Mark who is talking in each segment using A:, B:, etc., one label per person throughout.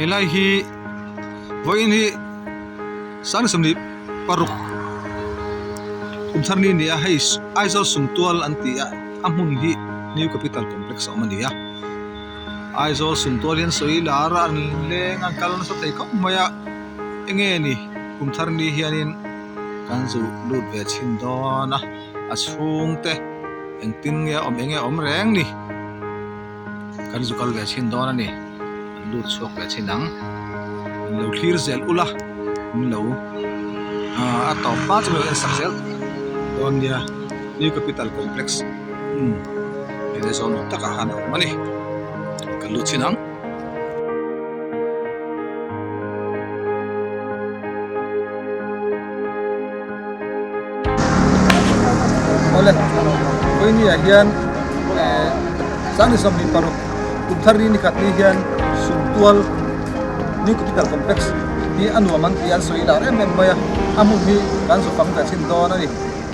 A: helai hi voin hi sang samni paruk kumtharni ni a hei aizo suntual anti a amun hi new capital complex omania aizo suntualian soilara an leng an kalon sa thei khop maya enge ni kumtharni hianin kanzu lut ve chin dona a chung te engtin nge om reng ni kanzu kal ve chin dona ni lut chok ve chinang lo thlir zel ula lo a top pa chu en saksel donia new capital complex ele zon taka han mani kan lut chinang ole koini hian sang som ni paruk kumthari ni khatni hian suntual new capital complex ni anuaman ti an soila re mem maya amun hi kan so pang ta chin don ani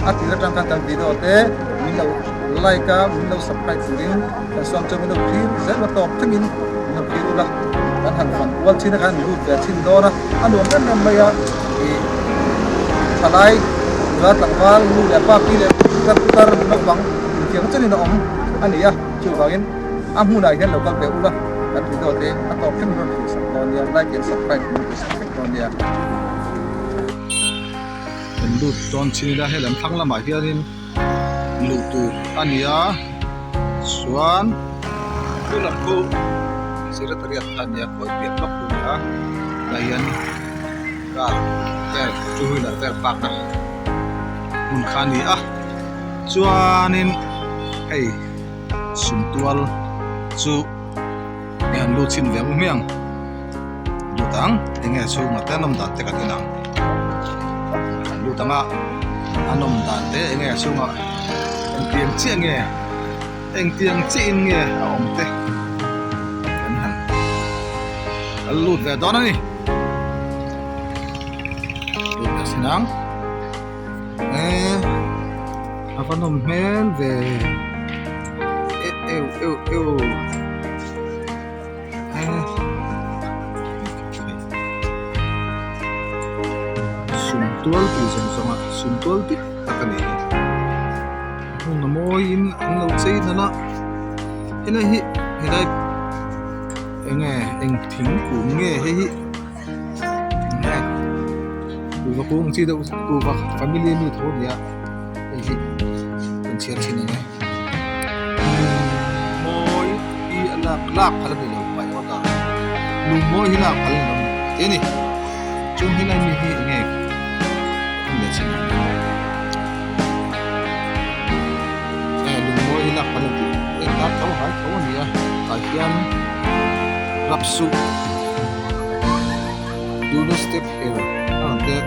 A: atira tang kan tang video te min lo like a min lo subscribe ring kan som cho min lo clear ze ma top thangin min lo clear ula kan han fan wal chin kan lu ta chin dona anuam kan mem maya e thalai ga takwal lu le pa pi le tar no bang tiang chani na om ani ya chu wangin amuna hian local pe ula kan video te atop thang no donia like and subscribe donia lut ton chinila helam thanglama hianin lutu ania suan tulamku secretariat ania koi piak lok ya layan ka ter chuhila ter pakna mun khani chuanin hei suntual chu yan luchin veng miang lutang enge chu ngata nom dan te katinang lutanga anom dan te enge chu nga engtiang chi nge engtiang chi nge om te kan han lut ve don ani lut ve sinang apa nom men ve suntual ti sama suntual ti takani namoy in ang lautsay na na hi hilay eng ting kung nge hi kuwa kung si daw kuwa family ni tho dia hi ang share sini nge moy i alak halag ni law pai wala lumoy hilak halag ni chung hilay ni hi nge lumoy hilak halag ni tak tau hai tau ni tahian rapsu do not step here ante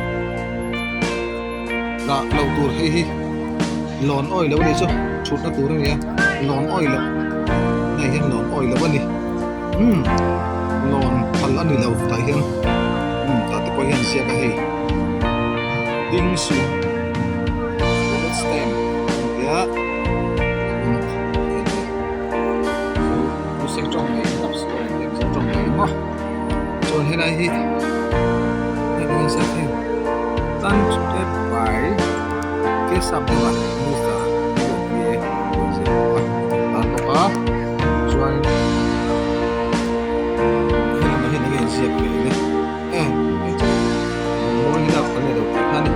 A: la lau tur hi lon oi lo ni chu chut na tur ni lon oi lo nei hian lon oi lo ani lon phal ani lo tai hian ta te ko hian sia ka hei ding su do not stand ya sẽ trong này tập sự sẽ trong này mà cho thế này thì mình sẽ thêm tan step phải cái sắp để bạn mua cả về sẽ ăn nó có cho anh thế là mình hiện nay dẹp cái này mỗi cái nào có thể đầu tiên này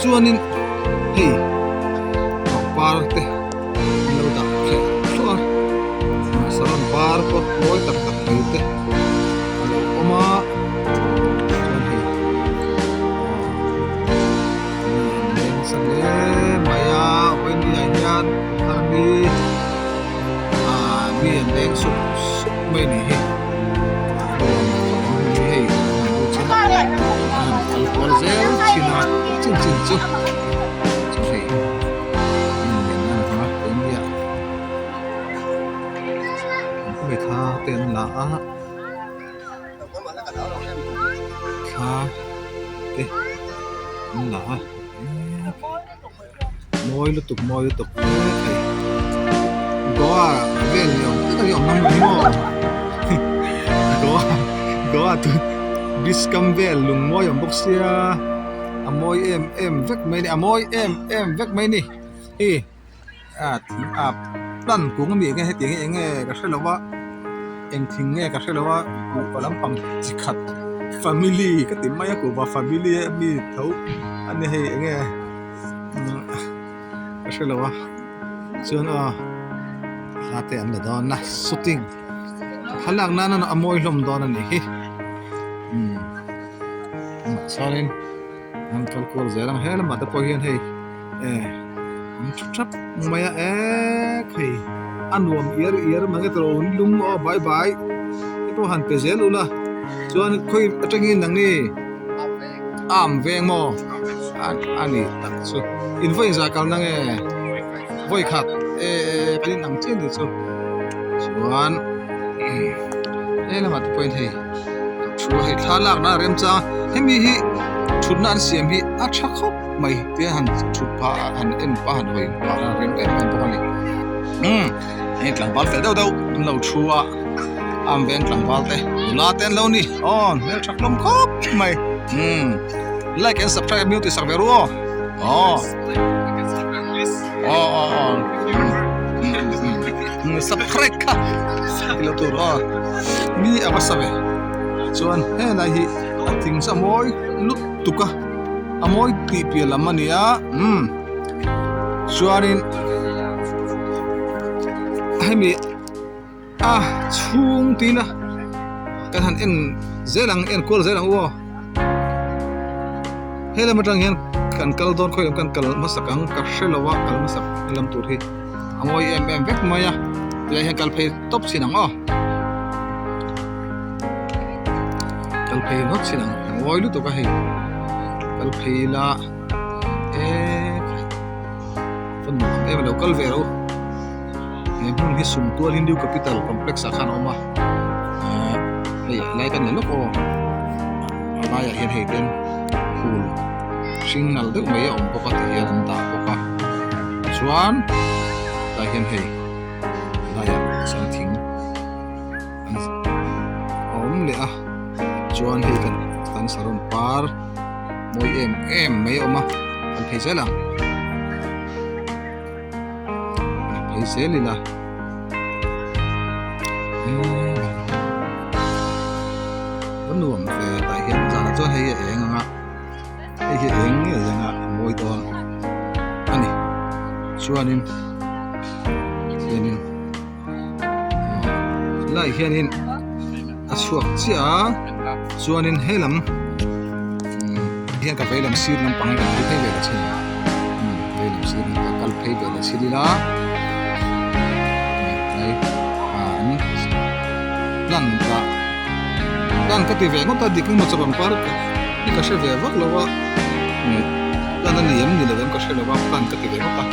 A: cho nên hey parte saran par pot boy tak ite oma sale maya wendi ayan tani bi endeng sup me ni he alcohol zel china chin chu tên là kha là môi liên tục thầy có ven nhiều tất cả
B: om nam ni mo go atu biskamvel lung moi om boxia amoy em vek mai ni amoy em vek mai ni hi a plan ku ngami nge he ti nge ka shelawa eng thing nge ka shelawa ku palam pang chikhat family ka ti mai ku ba family mi thau ani he nge ka shelawa chuan late an la don na shooting halang na na amoy hlom don ani hi sarin uncle ko zelang helam ma ta po hian hei trap maya kai anuam iar mangetro lum o bye bye to han pe zelula chuan khoi atangin nang ni am veng mo ani tak chu influencer kal nang voi khat pin nang chen ni chu chuan mat point hei chu hei thalak na rem cha hemi hi thutna an siam hi a tha khop mai te han thut pa han en pa han hoi pa na rem kan man pawani tlang bal fel dau lo thua am veng tlang bal te la ten lo ni on mel thak lom khop mai like and subscribe mu ti sak veru subscribe ka ilo tu mi awasabe chuan he lai hi ating sa moi lut tuka amoy pipia lamania chuanin hemi chung tina kan han en zelang en kol zelang wo hele matang hen kan kal don khoi kan kal masakang ka shelawa kal masak lam tur hi amoy em vek maya ya hen kal phei top sinang kal phei not sinang amoy lu to ka he kal phei la fun em lo kal vero mun hi sum tu Hindu capital complex akhan oma lai kan lo ko ba ya hen he ten phul signal de mai om ko ka ti an ta ko ka chuan lai hen he lai ya something om le chuan he kan saron par moi em mai oma kan thei zela thei zelila nuam ve ta hian zana chuan hei eng anga moi don ani chuanin lai hianin a chuak chia chuanin helam hian ka veilam sir lam pang ka phei ve la chen veilam sir lam kal phei ve la silila nei ani plan ka ti ve ngot ta dik mo chabam par ni ka she ve vak lawa plan ani yam ni lewem ka she lawa plan ka ti ve ngot ta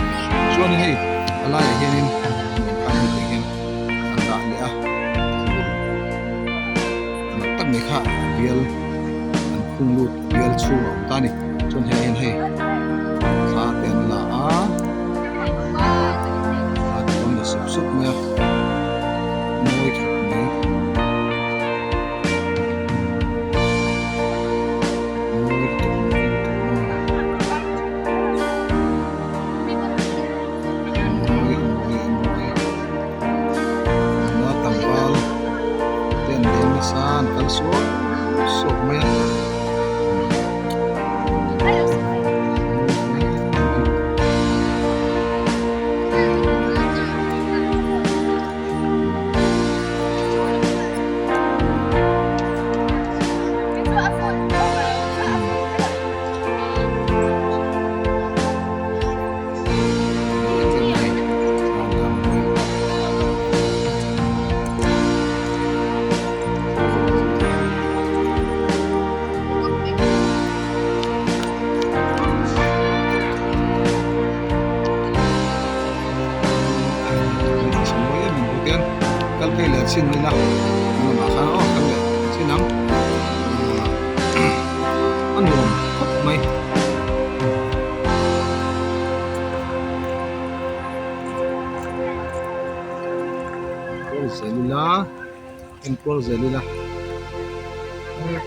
B: chuan hei ala ya hianin kan ni hian anda le tak ni kha bial an khung lut bial chu ta ni chuan hei sa ten la kon ni sup me moi ka ni san kal sok me kal phei le chin ni la ma kha kal le chinam anu mai zelila enkol zelila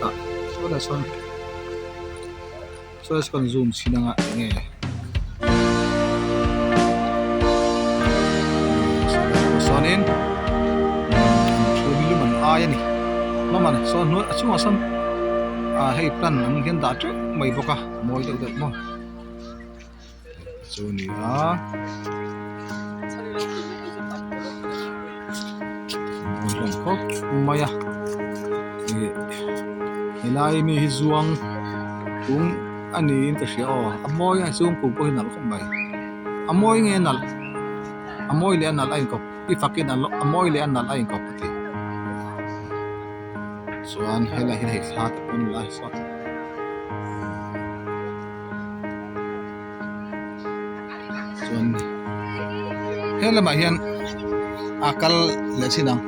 B: ta so da son so kon zoom sinanga nge sonin bilu man aya ni mama so no achunga son hei plan ang hian da tru mai boka moi deuh deuh mo chu ni a long khop maya helai mi hi zuang kung ani in ta sia o amoi a zoom kung ko hinal khom mai amoi nge nal amoi le nal ai kop pi fakin an amoi le nal ai kop ti chuan helai hi thla ta pun lai so chuan helai ma hian akal le chinang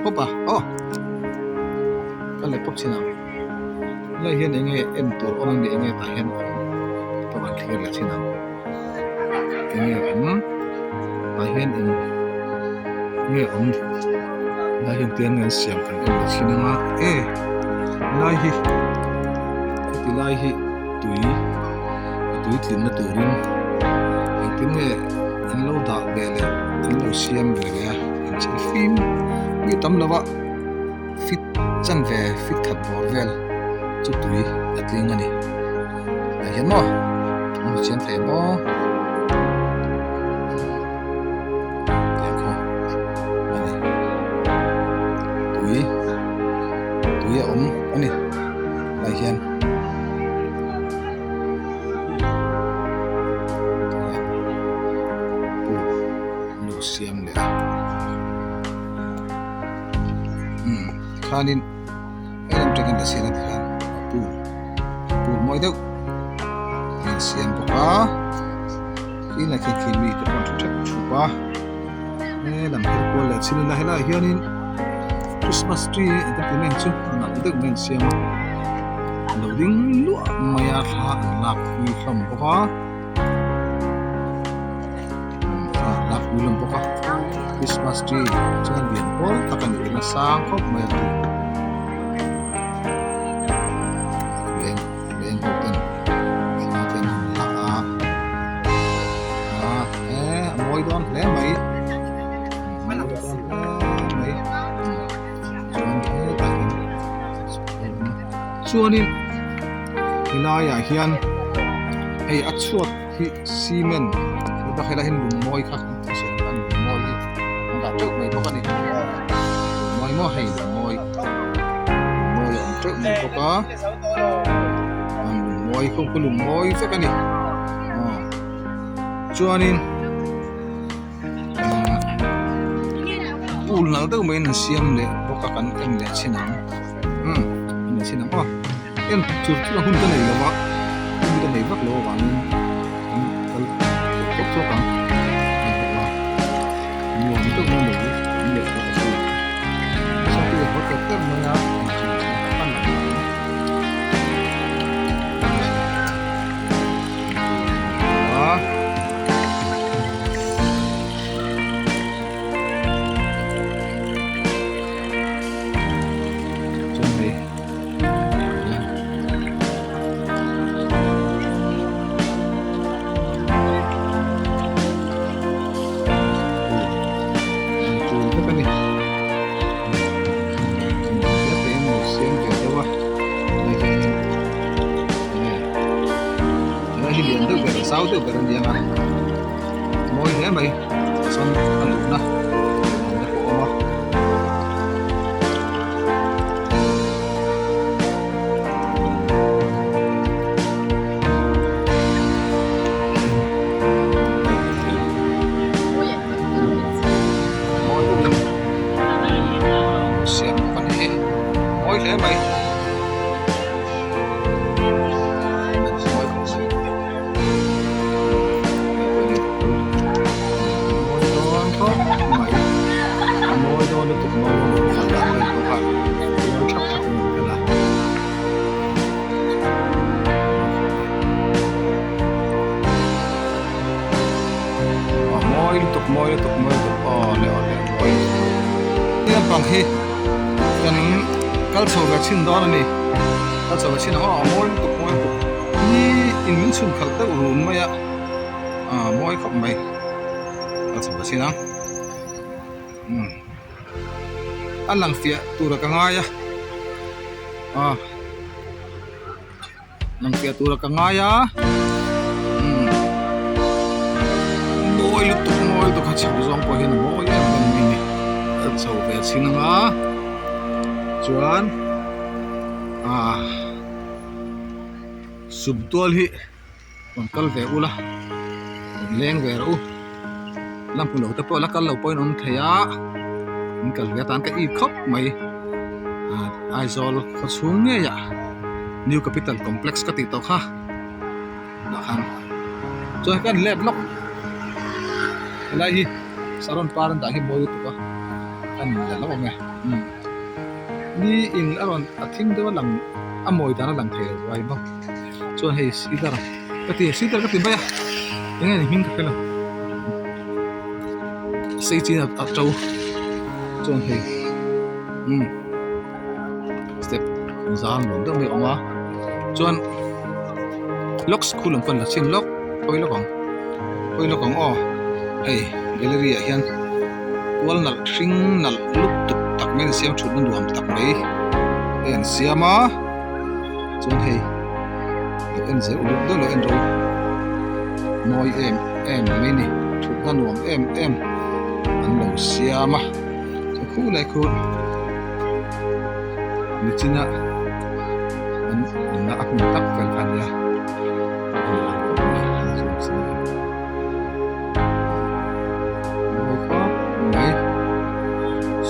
B: popa oh kal le pop chinang lai hian enge en tur on ni enge ta hian to ban thlir le chinang enge ta hian en nge lai hian tian ngan siam kan en le chinanga lai hi tui thin na turin en tin nge en lo da be le en lo siam be le en chi film mi tam lawa fit chan ve fit khat bor vel chu tui atling ani lai hian mo mu chen the mo dekho ani tui ani lai hian siam le khanin elam takin da sila khan pul moi deuh in siam boka kila khin mi ta kon thak chupa lam her ko la chini la hela hianin Christmas tree ta pinen chu na deuh men siam loading lu maya tha lak wi kham boka ulam boka Christmas tree jangan lian pol takkan ina sang kop mai tu len koten sematen moi don le mai chuanin hilaya hian hei achuat hi cement ta khela hin moi kha trước mình có cái này moi mo hay moi trước mình có moi không có lùm moi với cái này cho nên ul nào đâu mình xem để có các em để xem nào để xem nào em chụp là hun cái này là vắt hun cái này vắt lỗ vào luôn tốt cho cả untuk membeli milik tersebut. Satu hotel mengenal sao tuh barang dia mah mau ini apa ya son aluna ada kok siap kan ini mau ini apa ya moi oh le moi awang hi kan kal so ga chin don ani kal so ga chin moi tu ni in min sun khal ta rum ma ya moi khop mai kal so ga chin ang alang fia tu ra ka nga ya lang fia tu ra ka nga ya moi lu tu kha chau zong po hin moi ya ban mi ni kal so ga chin nga chuan subtual hi kal ve ula leng ve ru lampu lo te po la kal lo point on theya kal ve tan ka i khop mai aizol kho chung nge ya new capital complex ka ti to kha na khan cho kan let lok lai hi saron paran da hi boy tu ka kan la lo nge ni in aron athim de lang amoi ta lang the wai ba chuan hei sidar ka ti ba ya enge ni hing ka pela sei chi na a chau chuan hei step zang lo dong mi onga chuan lock school ang kon la chin lock poi lokong hei gallery a hian wal nal hring nal lup tup tak men siam thut nan duam tak mai en siama chuan hei en zer ulu do lo en ro moi em mai ni thut nan duam em an lo siama so khu lai khu ni china an na ak ni tak fel kan ya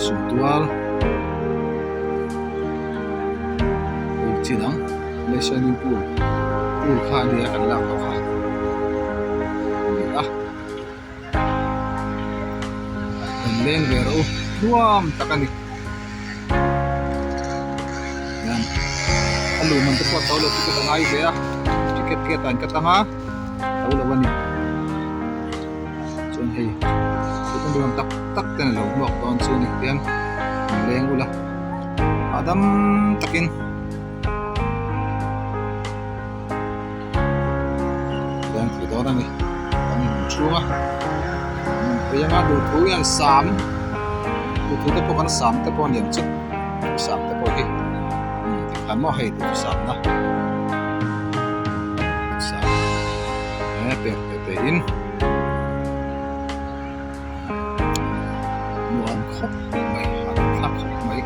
B: subtual chinang swimming pool kha dia kan la ko kha leng ve ro tuam takani yan alu man te po tawlo tiket ngai be a tiket ke tan ka tanga tawlo wani chon hei kun duam tak ten lo mok ton chu ni tiang leng ula adam takin dan tu orang ni chua bây giờ đồ thú yan sam đồ thú te pokkan sam te pon yam chu sam te po hi kan mo hei tu sam na sam pe in nuan khop mai khap khop mai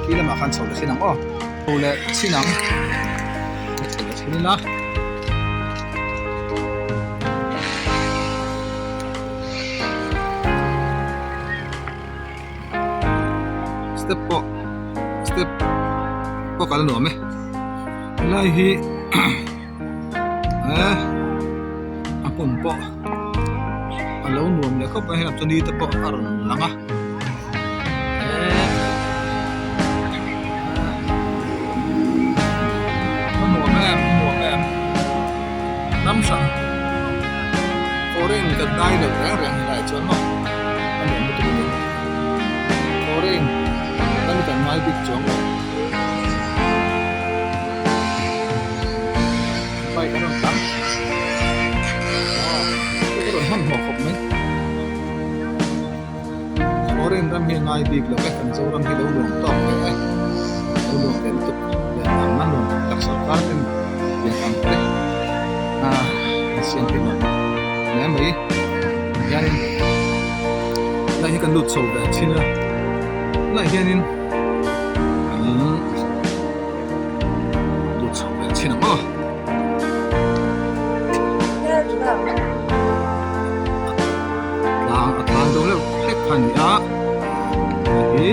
B: khi mà khăn sầu là sinang ô le sinang là sinila step po kala no me lai hi apun po alo nuam le ko pa hinap to ni te po aron langa nuam em nam sang foreign ka dai lo rang lai chon mo ano mo to ni foreign kan kan mai big chong phải cái đồng tắm cái đồng hâm hộp mấy có đến ram hiện nay big là cái phần sâu ram cái đấu đường to cái đấu đường liên tục để làm ăn đường đặc sản cá trên để làm cái xem cái nó nè mấy gia đình lại cái lụt sầu để xin ra lại gia đình lụt sầu để xin nào lang dong le hek khan ya hi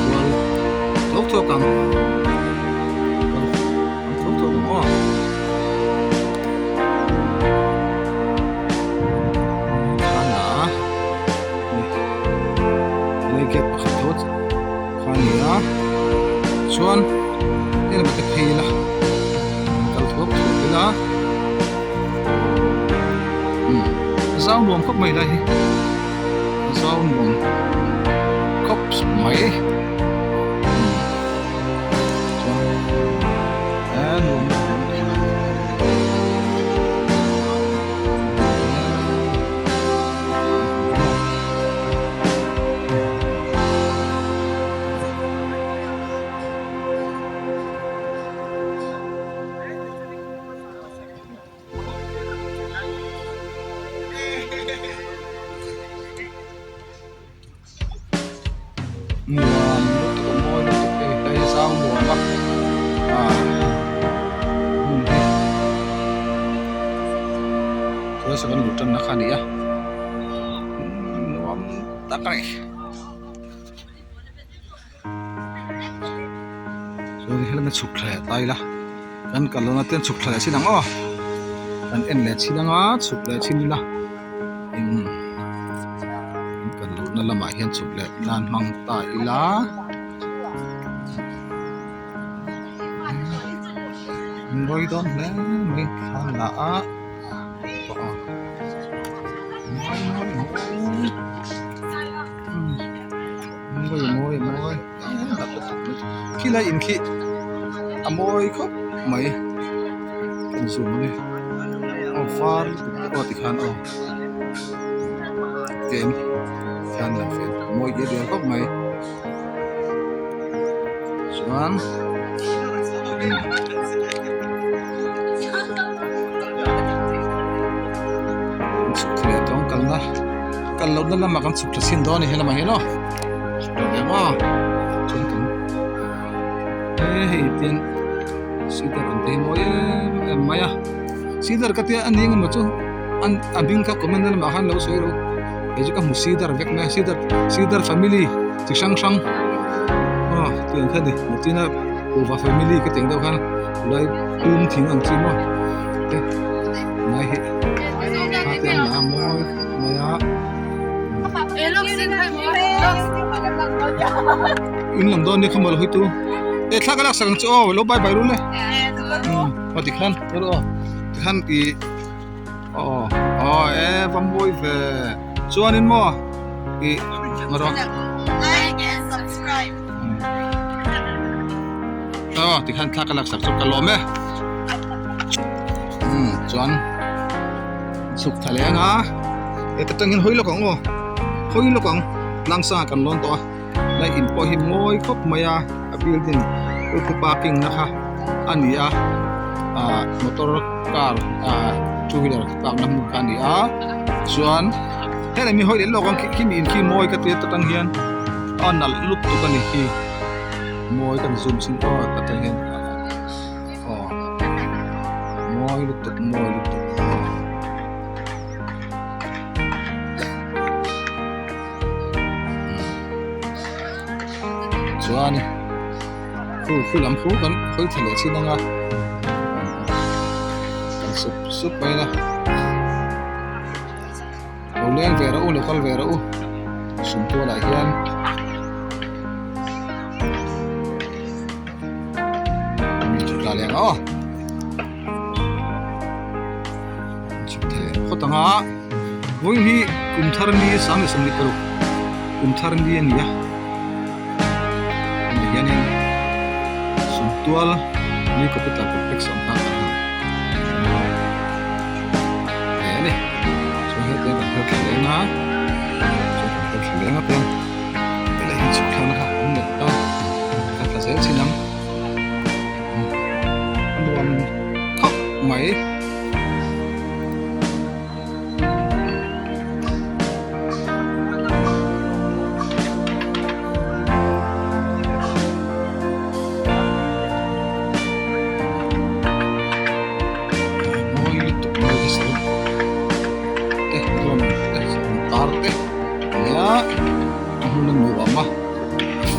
B: wal tok tok kang tok tok mo khana le ke pakhatot khania chuan ena ba te phela kal thok thok la zau nuam khop mai lai zau nuam khop mai nuam nuam lúc tôi mua lúc tôi đây sao nuam bắc tôi sẽ còn lụt chân nó khá đi nuam tắc này rồi thì mình chụp lại tay là kan kalau nanti chụp lại xin nắng kan en lệ xin nắng chụp lại xin là na lama hian chụp lệ nan mang ta ila ngoi don le mi khan la a ngoi khi lại in khi amoi khóc mày kan zoom đi far ti khan game khan là phết mỗi cái điều góc mày xuống sụp khề trong cần lâu nữa mà con sụp là xin đó này hay là mày nó rồi đẹp quá chúng hey tiền sĩ tử còn tiền mỗi mày sĩ tử cái tiền anh đi mà chú anh abing các comment là mà han lâu rồi bây giờ các một sĩ tử việc này sĩ tử family thì sang tiền thế này một tí là của family cái tiền đâu khăn lấy tiếng ăn chim mà thế này hai tiền là môi mày in làm đòn đi không bao tu ê thắc cái sang chỗ lâu bay luôn đấy mà thì khăn rồi thì khăn thì vam boy về cho nên mo thì mà rồi
C: like and subscribe
B: thì khăn thắc cái sang chỗ cái lom ấy chuan sụp thải lẽ ngã ê tất nhiên hối lo con lang sa kan lon to lai in po him ngoi khop maya a building ko parking na kha ania motor car two wheeler tak nam kan dia chuan he lai mi hoi le lo kan khi in khi moi ka te tang hian nal lut tu kan hi moi kan zoom sin ta tang hian moi lut tu chuan khu lam khu kan khoi thale chin anga kan sup pai la olen vera u lokal vera u sum tu la hian chu la le chu the khotanga hoi hi kumtharan ni sami samni karu kumtharan ni ania yanin suntual ni capital complex ang tangan ini so hete kan hotelena so hotelena pen ila hin sukhan ka umnet ta ka fazel sinam anuam khop mai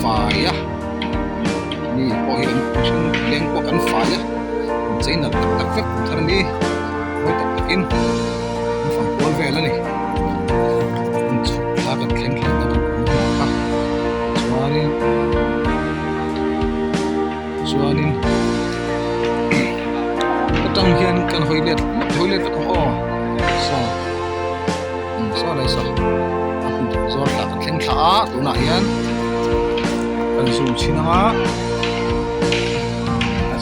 B: phải ni po hiền leng po kan phải chế nợ đặc phép thằng đi với tập in phòng cuốn về lên này ta cần khen khen ta cần cho nên cái trong hiền cần hồi liệt phải không sao so lai so apun zor ta thleng thla tuna hian kan zoom chinanga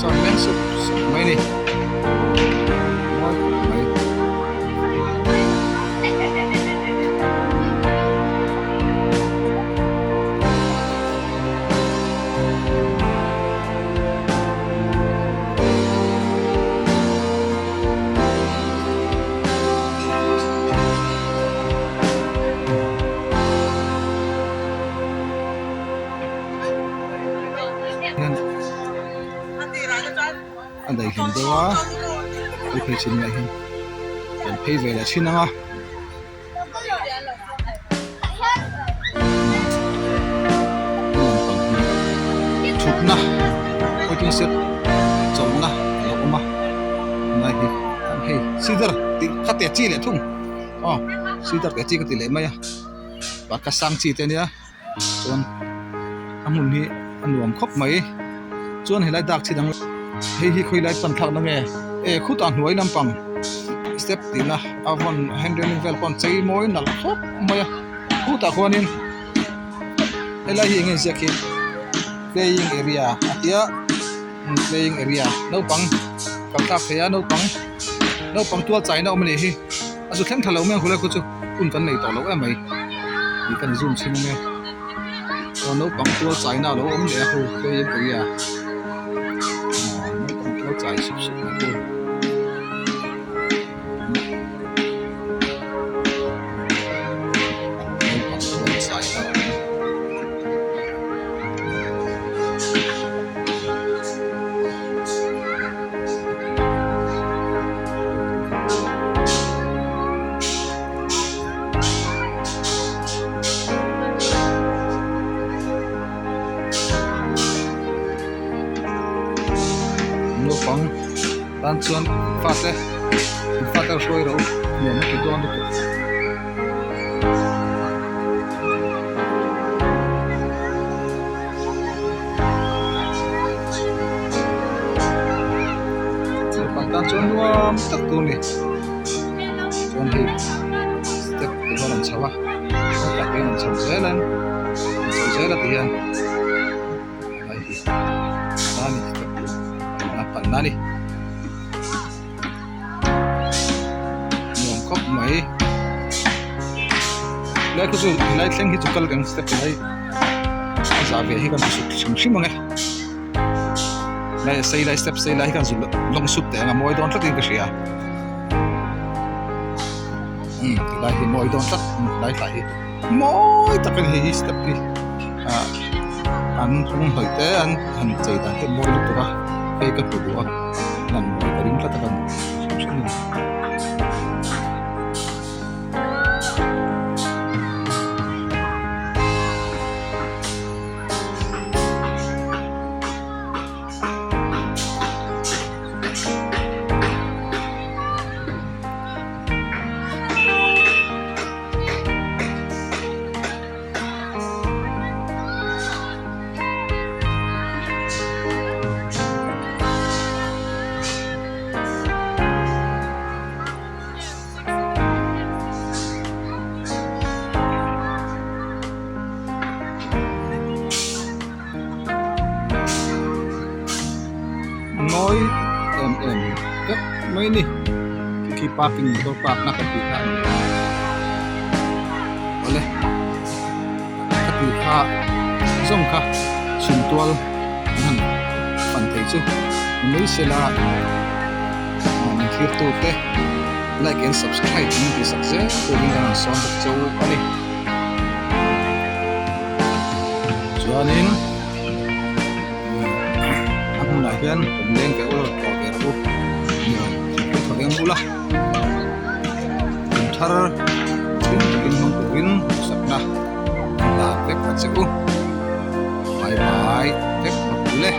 B: so men su mai ni anh đây hiện đó tôi phải xin lại hiện cần phải về là xin nào chụp na tôi tin sẽ chồng na lâu mà này thì anh hay xí đờ thì cắt tiệt chi lại thùng xí đờ tiệt chi cái tỷ lệ mấy à và cắt sang chi thế nhá chọn anh muốn đi anh muốn khóc mấy chọn hay lại đặc chi đằng hi khoi lai pan thak na nge khut an huai lampang step tina avon handling vel pon chei moi nal khop moya khuta khwanin ela hi nge zaki playing area atia playing area no pang kam ta phaya no pang tua chai na omni hi asu thleng thalo me khula khu chu kun kan nei to lo emai ni kan zoom chin me no pang tua chai na lo om le khu playing area giải sụp sụp nó luôn pang tan chuan fate fater soi ro ne no ki don tu pang tan chuan nuam tak tu ni chuan hi step tu ban chawa ta ke nan cham zelan zela tian ai hi ani pan na ni nuam khop mai lai ku chu lai thleng hi chu kal gang step lai za ve hi kan su chim chim nge lai sei lai step sei lai kan zu long sup te nga moi don tlatin ka sia lai hi moi don tlat lai lai moi takan hi step hi an thung hoi te an chei dan he moi lu tu ka cái phụ nữ làm cái đứng rất là gần nói em rất mấy nè khi parking motor park nak kepitan boleh kepika zong ka suntual nan pantai chu mai sela ni khir tu te like and subscribe ni ki sakse ko ni kan son chu ani chuanin là hiền cũng lên cái ô có cái ô có cái mula cũng thar tin mong tin sắp na là phép phát sẽ ô bye bye phép phát lệ